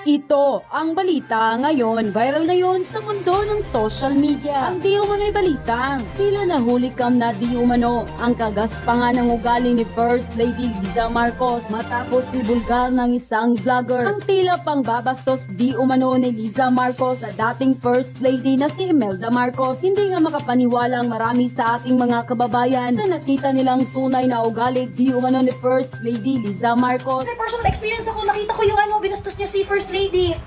Ito ang balita ngayon. Viral ngayon sa mundo ng social media. Ang di umano'y balitang tila nahuli kam na di umano ang kagaspangan ng ugali ni First Lady Liza Marcos matapos ibulgar ng isang vlogger ang tila pangbabastos di umano ni Liza Marcos sa dating First Lady na si Imelda Marcos. Hindi nga makapaniwala ang marami sa ating mga kababayan sa nakita nilang tunay na ugali di umano ni First Lady Liza Marcos. Kasi personal experience ako, nakita ko yung binastos niya si First Lady.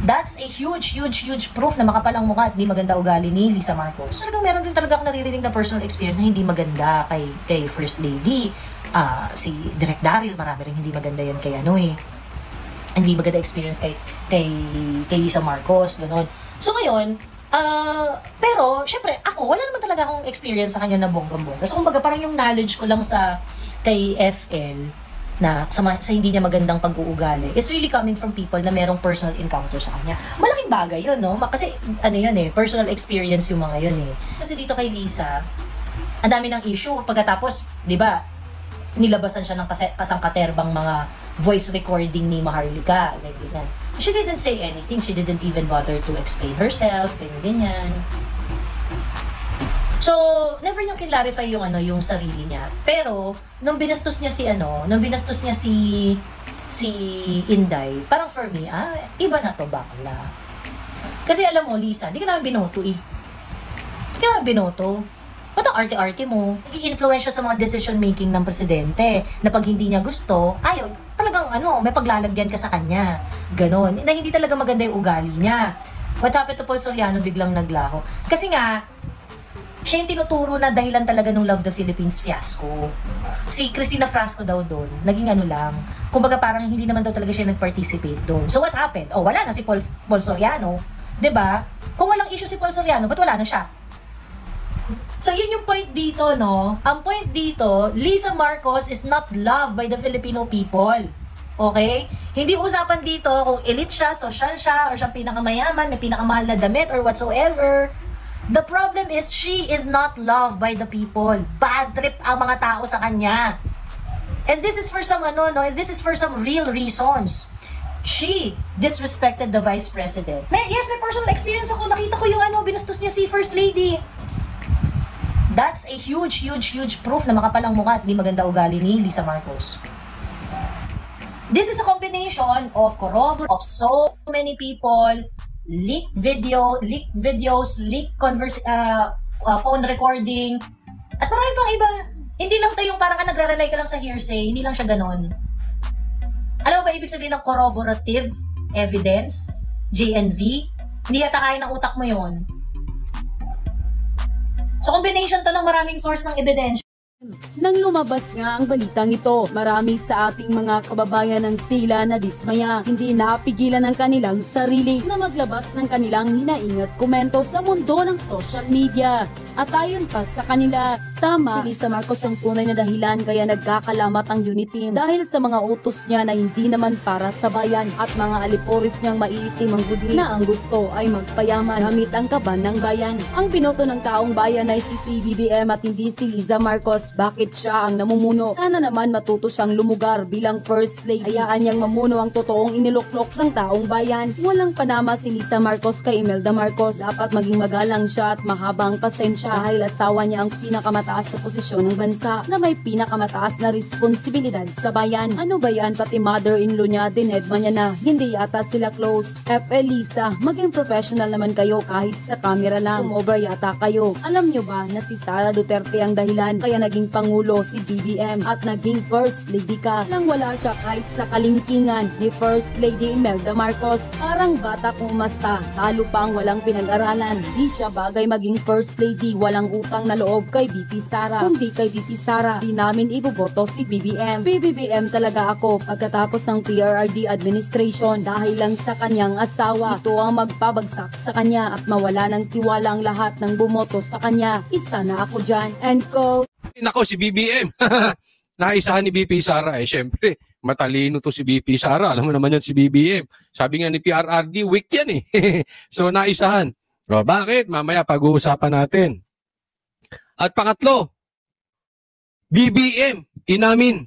That's a huge proof na makapalang mukha at di maganda ugali ni Liza Marcos. Talagang meron din talaga ako naririnig na personal experience na hindi maganda kay First Lady. Si Direk Daryl, marami rin hindi maganda yan kay hindi maganda experience kay Liza Marcos, gano'n. So ngayon, pero syempre ako, wala naman talaga akong experience sa kanya na bonggang-bongga. So kumbaga parang yung knowledge ko lang kay FL na sa hindi niya magandang pag-uugali is really coming from people na merong personal encounter sa kanya. Malaking bagay yun, no? Kasi personal experience yung mga yun eh. Kasi dito kay Liza, ang dami ng issue. Pagkatapos, di ba, nilabasan siya ng kasangkaterbang mga voice recording ni Maharlika. Ganyan. She didn't say anything. She didn't even bother to explain herself. Ganyan. So, never niyang clarify yung sarili niya. Pero nung binastos niya si Inday, parang for me, iba na to bakla. Kasi alam mo, Liza, di ka naman binoto eh. Di ka naman binoto. Ba't ang arte-arte mo? Nag-i-influence siya sa mga decision making ng presidente na pag hindi niya gusto, ayaw, talagang may paglalagyan ka sa kanya. Ganon. Na hindi talaga maganda yung ugali niya. What happened to Paul Soriano biglang naglaho? Kasi nga, siya yung tinuturo na dahilan talaga ng Love the Philippines fiasco. Si Cristina Frasco daw doon, naging lang. Kumbaga parang hindi naman daw talaga siya nag-participate doon. So what happened? Wala na si Paul Soriano. 'Di ba? Kung walang issue si Paul Soriano, ba't wala na siya? So yun yung point dito, no? Ang point dito, Liza Marcos is not loved by the Filipino people. Okay? Hindi usapan dito kung elite siya, social siya, or siya pinakamayaman, may pinakamahal na damit, or whatsoever. The problem is, she is not loved by the people. Bad trip ang mga tao sa kanya. And this is for some this is for some real reasons. She disrespected the Vice President. May personal experience ako. Nakita ko yung binastos niya si First Lady. That's a huge proof na makapalang mukha at di maganda ugali ni Liza Marcos. This is a combination of corroboration of so many people, leaked videos, phone recording, at marami pang iba. Hindi lang to yung parang nagra-rely ka lang sa hearsay, hindi lang siya ganon. Alam mo ba ibig sabihin ng corroborative evidence? JNV? Hindi yata kaya ng utak mo yon. So combination to ng maraming source ng ebidensya. Nang lumabas nga ang balitang ito, marami sa ating mga kababayan ng tila na dismaya. Hindi napigilan ng kanilang sarili na maglabas ng kanilang hinaing at komento sa mundo ng social media. At ayon pa sa kanila, tama si Liza Marcos ang tunay na dahilan kaya nagkakalamat ang unit team dahil sa mga utos niya na hindi naman para sa bayan at mga aliporis niyang maiitim ang budli na ang gusto ay magpayaman gamit ang kaban ng bayan. Ang binoto ng taong bayan ay si PBBM at hindi si Liza Marcos. Bakit siya ang namumuno? Sana naman matuto siyang lumugar bilang First Lady. Hayaan niyang mamuno ang totoong iniluklok ng taong bayan. Walang panama si Liza Marcos kay Imelda Marcos. Dapat maging magalang siya at mahabang pasensya dahil asawa niya ang pinakamataas na posisyon ng bansa na may pinakamataas na responsibilidad sa bayan. Ano ba yan? Pati mother-in-law niya, dinedma niya na. Hindi yata sila close. FL Liza, maging professional naman kayo kahit sa camera lang. Sumobra yata kayo. Alam niyo ba na si Sara Duterte ang dahilan kaya naging Pangulo si BBM at naging First Lady ka? Lang wala siya kahit sa kalingkingan ni First Lady Imelda Marcos. Parang bata kung umasta, talo pa ang walang pinag-aralan. Di siya bagay maging First Lady. Walang utang na loob kay BP Sara. Kung di kay BP Sara, di namin iboboto si BBM. BBM talaga ako pagkatapos ng PRRD administration dahil lang sa kanyang asawa. Ito ang magpabagsak sa kanya at mawala ng tiwala ang lahat ng bumoto sa kanya. Isa na ako dyan. And quote. Nako, si BBM. Naisahan ni BP Sara syempre. Matalino to si BP Sara. Alam mo naman yan si BBM. Sabi nga ni PRRD, weak yan So naisahan. Bakit? Mamaya pag-uusapan natin. At pangatlo, BBM, inamin.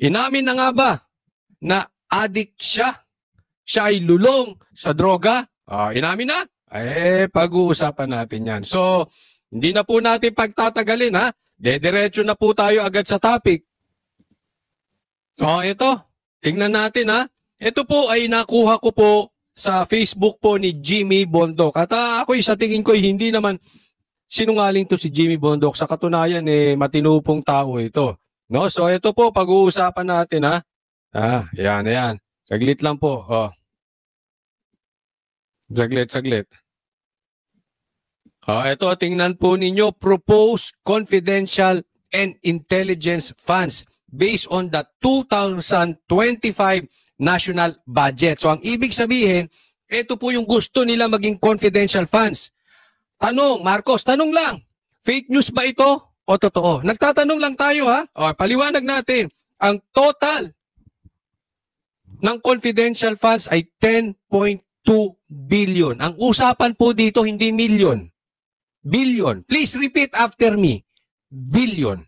Inamin na nga ba na addict siya. Siya ay lulong sa droga. Inamin na? Pag-uusapan natin yan. So, hindi na po natin pagtatagalin, ha? Dediretso na po tayo agad sa topic. So, ito. Tingnan natin, ha? Ito po ay nakuha ko po sa Facebook po ni Jimmy Bondok. At ako sa tingin ko, hindi naman sinungaling to si Jimmy Bondok. Sa katunayan, matinupong tao ito. No? So, ito po, pag-uusapan natin, ha? Yan. Saglit lang po. Saglit. Ito, tingnan po ninyo. Proposed confidential and intelligence funds based on the 2025 national budget. So, ang ibig sabihin, ito po yung gusto nila maging confidential funds. Tanong, Marcos, tanong lang. Fake news ba ito o totoo? Nagtatanong lang tayo, ha? Paliwanag natin. Ang total ng confidential funds ay 10.2 billion. Ang usapan po dito, hindi million. Billion. Please repeat after me. Billion.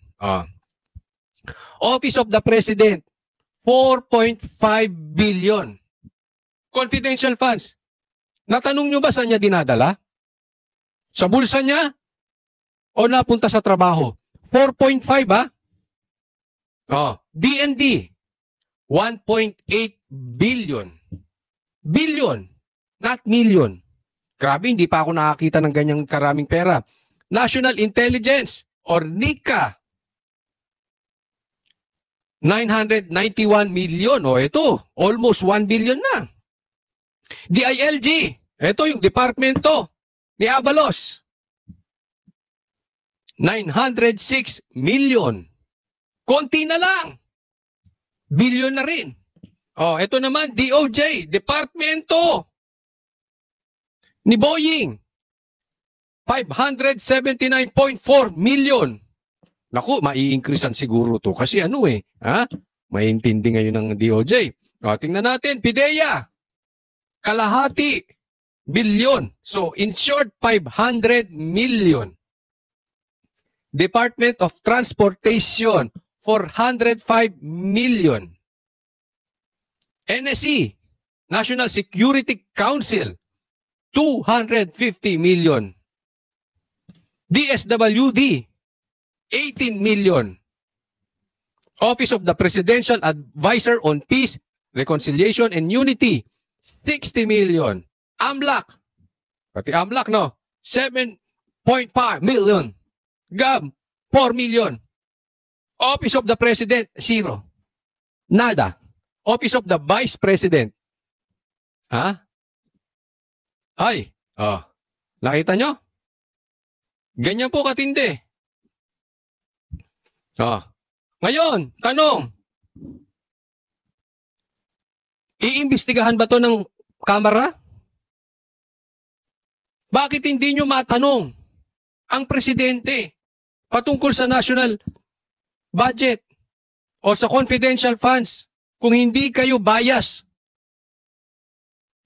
Office of the President, 4.5 billion. Confidential funds. Natanong nyo ba saan niya dinadala? Sa bulsa niya? O napunta sa trabaho? 4.5 ha? DND, 1.8 billion. Billion, not million. Grabe, hindi pa ako nakakita ng ganyang karaming pera. National Intelligence or NICA, 991 million. Ito, almost 1 billion na. DILG, ito yung departamento ni Abalos, 906 million. Konti na lang. Billion na rin. Ito naman, DOJ, departamento ni Boeing, 579.4 million. Naku, mai-increasean siguro to. Kasi Maintindi ngayon ng DOJ. Tingnan natin, PIDEA, kalahati bilyon. So, in short, 500 million. Department of Transportation, 405 million. NSC, National Security Council, 250 million. DSWD, 18 million. Office of the Presidential Advisor on Peace, Reconciliation, and Unity, 60 million. AMLAC, pati AMLAC, 7.5 million. GAB, 4 million. Office of the President, 0. Nada. Office of the Vice President. Nakita nyo? Ganyan po katindi. Ngayon, tanong. Iimbestigahan ba to ng Kamara? Bakit hindi nyo matanong ang presidente patungkol sa national budget o sa confidential funds kung hindi kayo bias?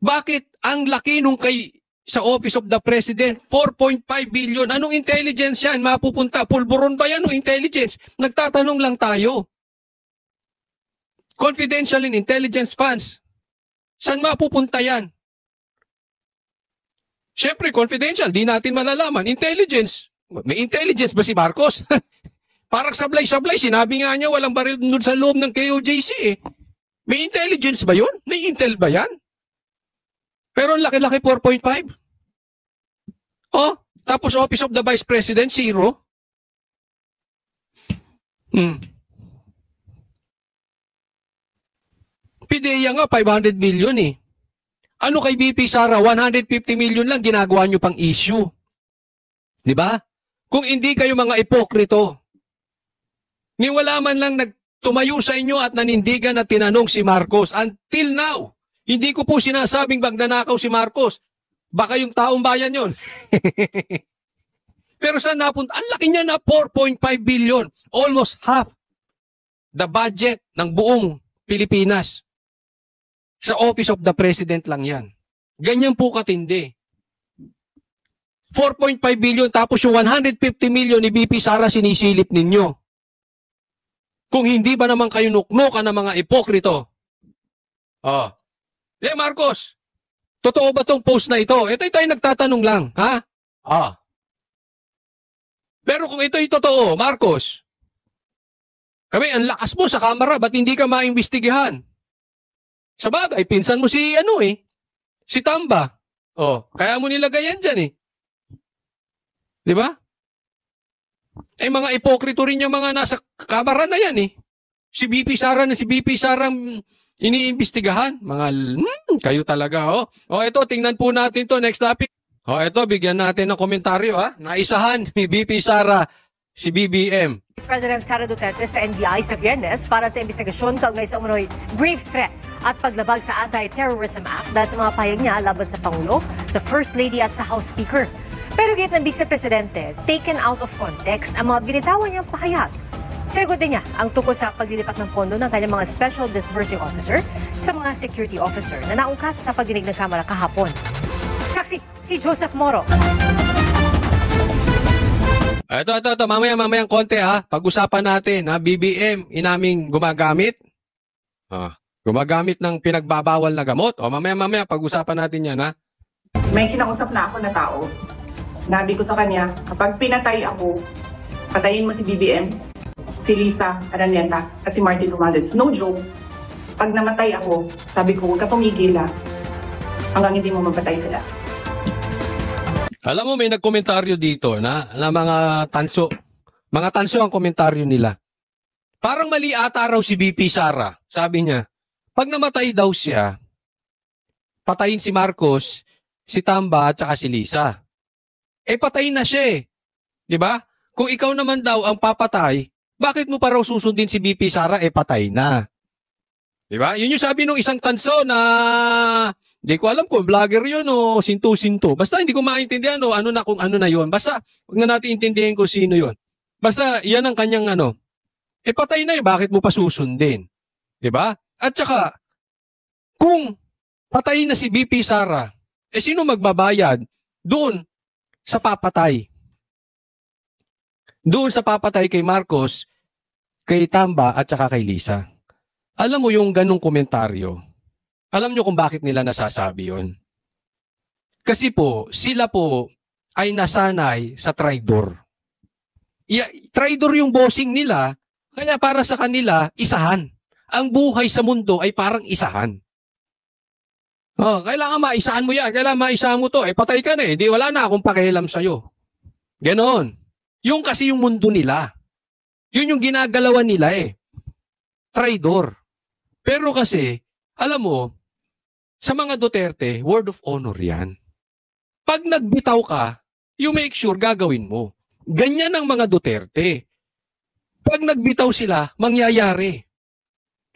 Bakit ang laki nung sa Office of the President, 4.5 billion. Anong intelligence yan? Mapupunta. Pulburon ba yan o intelligence? Nagtatanong lang tayo. Confidential and intelligence funds. Saan mapupunta yan? Siyempre, confidential. Di natin malalaman. Intelligence. May intelligence ba si Marcos? Parang sablay-sablay. Sinabi nga niya walang baril doon sa loob ng KOJC . May intelligence ba yun? May intel ba yan? Pero ang laki-laki 4.5. Tapos Office of the Vice President, 0. PIDEA nga, 500 million . Ano kay BP Sara, 150 million lang, ginagawa nyo pang issue. Diba? Kung hindi kayo mga ipokrito, wala man lang nagtumayo sa inyo at nanindigan at tinanong si Marcos. Until now, hindi ko po sinasabing magnanakaw si Marcos. Baka yung taong bayan yon. Pero saan napunta? Ang laki niya na 4.5 billion. Almost half the budget ng buong Pilipinas. Sa Office of the President lang yan. Ganyan po katindi. 4.5 billion tapos yung 150 million ni BP Sara sinisilip ninyo. Kung hindi ba naman kayo nuknukan ng mga ipokrito? Oh. Marcos, totoo ba tong post na ito? Ito tayo nagtatanong lang, ha? Pero kung ito'y totoo, Marcos, ang lakas mo sa kamera, ba't hindi ka maimbestigahan? Sa bagay, pinsan mo si si Tamba. Kaya mo nilagay yan dyan Di ba? Mga ipokrito rin yung mga nasa kamera na yan Si BP Sara iniimbestigahan. Kayo talaga ito, tingnan po natin to next topic. Ito, bigyan natin ng komentaryo Naisahan ni BP Sara si BBM. Vice President Sara Duterte sa NBI sa Biyernes para sa investigasyon kaugnay sa umano'y grave threat at paglabag sa Anti-Terrorism Act dahil sa mga pahayag niya laban sa Pangulo, sa First Lady at sa House Speaker. Pero gate ng Vice Presidente, taken out of context ang mga binitawan niyang pahayag. Sinagot din niya ang tungkol sa paglilipat ng pondo ng kanyang mga Special Disbursing Officer sa mga security officer na naungkat sa pagdinig ng Kamara kahapon. Saksi, si Joseph Moro. Ito. Mamayang konti Pag-usapan natin BBM, inaming gumagamit. Gumagamit ng pinagbabawal na gamot. Mamaya pag-usapan natin yan May kinausap na ako na tao. Sinabi ko sa kanya, kapag pinatay ako, patayin mo si BBM, si Lisa Araneta at si Martin Romales. No joke. Pag namatay ako, sabi ko, huwag ka tumigil hanggang hindi mo mapatay sila. Alam mo, may nagkomentaryo dito na mga tanso. Mga tanso ang komentaryo nila. Parang mali ata raw si BP Sara. Sabi niya, pag namatay daw siya, patayin si Marcos, si Tamba at saka si Lisa. Patayin na siya Di ba? Kung ikaw naman daw ang papatay, bakit mo pa raw susundin si BP Sara? Patay na. Di ba? Yun yung sabi nung isang tanso na hindi ko alam kung vlogger yun o sinto-sinto. Basta hindi ko maintindihan kung ano na yun. Basta huwag na natin intindihin kung sino yun. Basta yan ang kanyang patay na bakit mo pa susundin? Di ba? At saka, kung patay na si BP Sara, sino magbabayad doon sa papatay? Doon sa papatay kay Marcos, kay Tamba at saka kay Lisa. Alam mo yung ganong komentaryo, alam nyo kung bakit nila nasasabi yun? Kasi sila ay nasanay sa traidor. Traidor yung bossing nila, kaya para sa kanila, isahan. Ang buhay sa mundo ay parang isahan. Kailangan maisahan mo yan, kailangan maisahan mo to, patay ka na wala na akong pakialam sa'yo. Ganon. Yung kasi yung mundo nila. Yun yung ginagalawan nila Traidor. Pero kasi, alam mo, sa mga Duterte, word of honor yan. Pag nagbitaw ka, you make sure gagawin mo. Ganyan ang mga Duterte. Pag nagbitaw sila, mangyayari.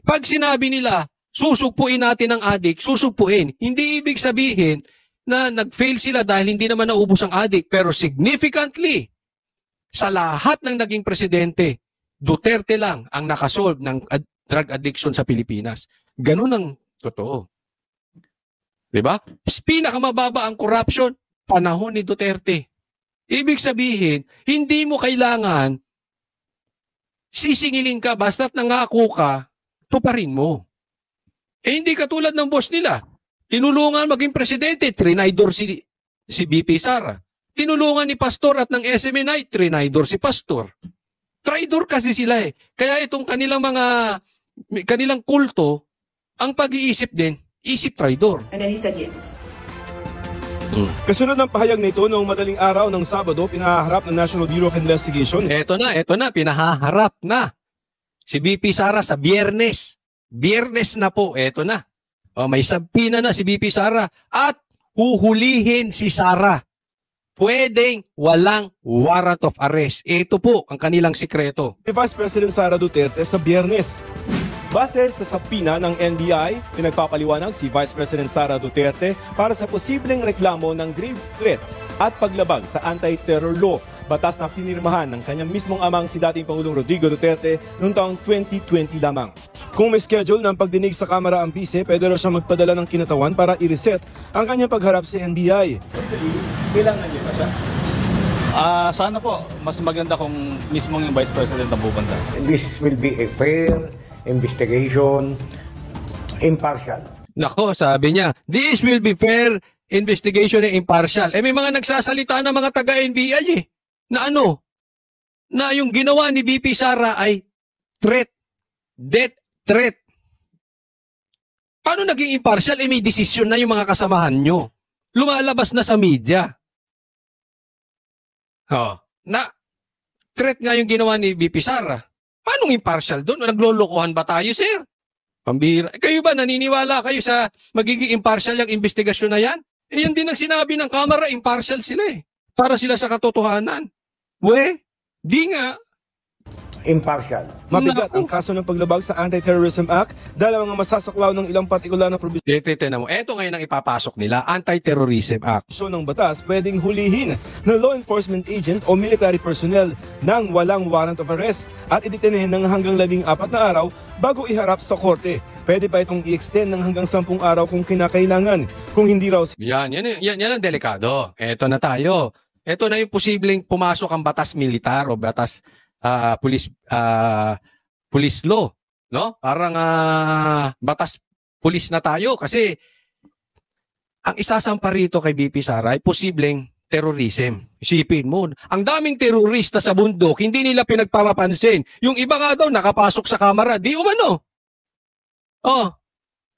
Pag sinabi nila, susugpuin natin ang adik, susugpuin. Hindi ibig sabihin na nag-fail sila dahil hindi naman naubos ang adik. Pero significantly, sa lahat ng naging presidente, Duterte lang ang nakasolve ng drug addiction sa Pilipinas. Ganun ang totoo. Diba? Pinakamababa ang corruption, panahon ni Duterte. Ibig sabihin, hindi mo kailangan sisingilin ka basta't nangako ka, tuparin mo. Hindi katulad ng boss nila. Tinulungan maging presidente, trinaydor si BP Sara. Tinulungan ni Pastor at ng SMNI, trinaydor si Pastor. Traidor kasi sila Kaya itong kanilang kulto, ang pag-iisip din, isip traidor. And then he said yes. Kasunod ng pahayag nito noong madaling araw ng Sabado, pinaharap ng National Bureau of Investigation. Eto na, pinahaharap na. Si BP Sara sa Biyernes. Biyernes na po, eto na. May sabpina na si BP Sara at huhulihin si Sara. Pwedeng walang warrant of arrest. Ito po ang kanilang sikreto. Si Vice President Sara Duterte sa Biyernes. Base sa sabpina ng NBI, pinagpapaliwanag si Vice President Sara Duterte para sa posibleng reklamo ng grave threats at paglabag sa anti-terror law, batas na pinirmahan ng kanyang mismong amang si dating Pangulong Rodrigo Duterte noong taong 2020 lamang. Kung may schedule ng pagdinig sa Kamara ang bise, pwede raw siya magpadala ng kinatawan para i-reset ang kanyang pagharap sa NBI. Kailangan niyo pa siya? Sana po, mas maganda kung mismong yung Vice President ang pupunta. This will be a fair investigation Impartial. Nako, sabi niya, this will be fair investigation and impartial. May mga nagsasalita na mga taga-NBI na na yung ginawa ni BP Sara ay threat, death threat. Paano naging impartial? May desisyon na yung mga kasamahan nyo. Lumalabas na sa media. Na threat nga yung ginawa ni BP Sara. Paano impartial doon? Naglolokohan ba tayo, sir? Pambira. Kayo ba naniniwala kayo sa magiging impartial yung investigasyon na yan? Yan din ang sinabi ng Kamara, impartial sila para sila sa katotohanan. Di nga. Impartial. Mabigat ang kaso ng paglabag sa Anti-Terrorism Act dahil mga masasaklaw ng ilang partikular na provision Ito ngayon ang ipapasok nila, Anti-Terrorism Act. ng batas pwedeng hulihin ng law enforcement agent o military personnel nang walang warrant of arrest at idetinin ng hanggang 14 na araw bago iharap sa korte. Pwede pa itong i-extend ng hanggang 10 araw kung kinakailangan. Kung hindi raw Yan ang delikado. Ito na tayo. Ito na yung posibleng pumasok ang batas militar o batas police law, no? Parang batas pulis na tayo kasi ang isasampa rito kay BP Sara ay posibleng terrorism. Isipin mo, ang daming terorista sa bundok, hindi nila pinagpapapansin. Yung iba nga daw nakapasok sa kamera, di umano.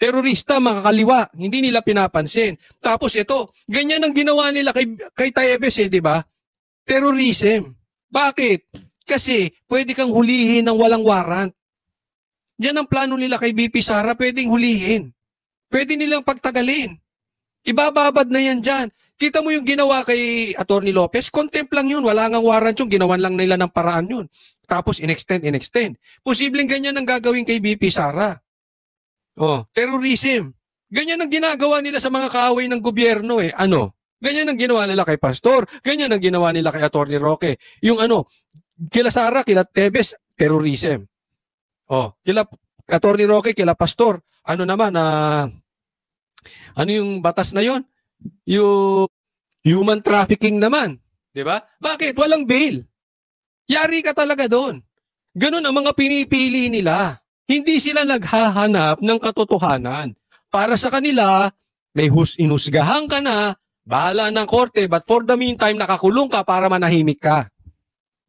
Terorista, makakaliwa, hindi nila pinapansin. Tapos ito, ganyan ang ginawa nila kay Taebes, di ba? Terrorism. Bakit? Kasi pwede kang hulihin ng walang warrant. Yan ang plano nila kay BP Sara, pwedeng hulihin. Pwede nilang pagtagalin. Ibababad na yan dyan. Kita mo yung ginawa kay Atty. Lopez, contempt lang yun. Wala ngang warrant yun. Ginawan lang nila ng paraan yun. Tapos in-extend. Posibleng ganyan ang gagawin kay BP Sara. Terrorism. Ganyan ang ginagawa nila sa mga kaaway ng gobyerno Ganyan ang ginawa nila kay Pastor. Ganyan ang ginawa nila kay Atty. Roque. Yung kila Sara, kila Tebes, terrorism. Kila Atty. Roque, kila Pastor. Yung batas na yon? Yung human trafficking naman. Diba? Bakit? Walang bail. Yari ka talaga doon. Ganun ang mga pinipili nila. Hindi sila naghahanap ng katotohanan. Para sa kanila, may inusgahan ka na, bahala ng korte, but for the meantime, nakakulong ka para manahimik ka.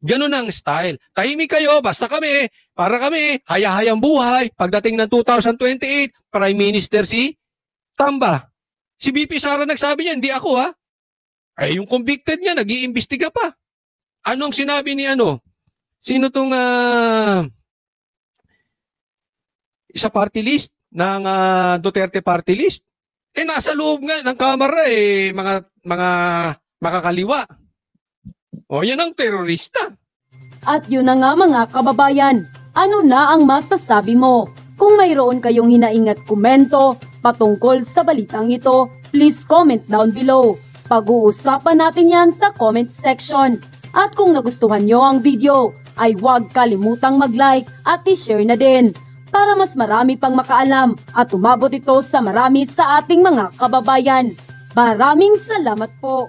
Ganun ang style. Tahimik kayo, basta kami, para kami, haya-hayang buhay. Pagdating ng 2028, Prime Minister si Tamba. Si BP Sara nagsabi niya, hindi ako yung convicted niya, nag-iimbestiga pa. Anong sinabi ni Sino tong sa party list ng Duterte party list? Nasa loob nga ng kamera mga makakaliwa. Yan ang terorista. At yun na nga mga kababayan, ano na ang masasabi mo? Kung mayroon kayong hinaingat komento patungkol sa balitang ito, please comment down below. Pag-uusapan natin yan sa comment section. At kung nagustuhan nyo ang video, ay huwag kalimutang mag-like at i-share na din para mas marami pang makaalam at umabot ito sa marami sa ating mga kababayan. Maraming salamat po!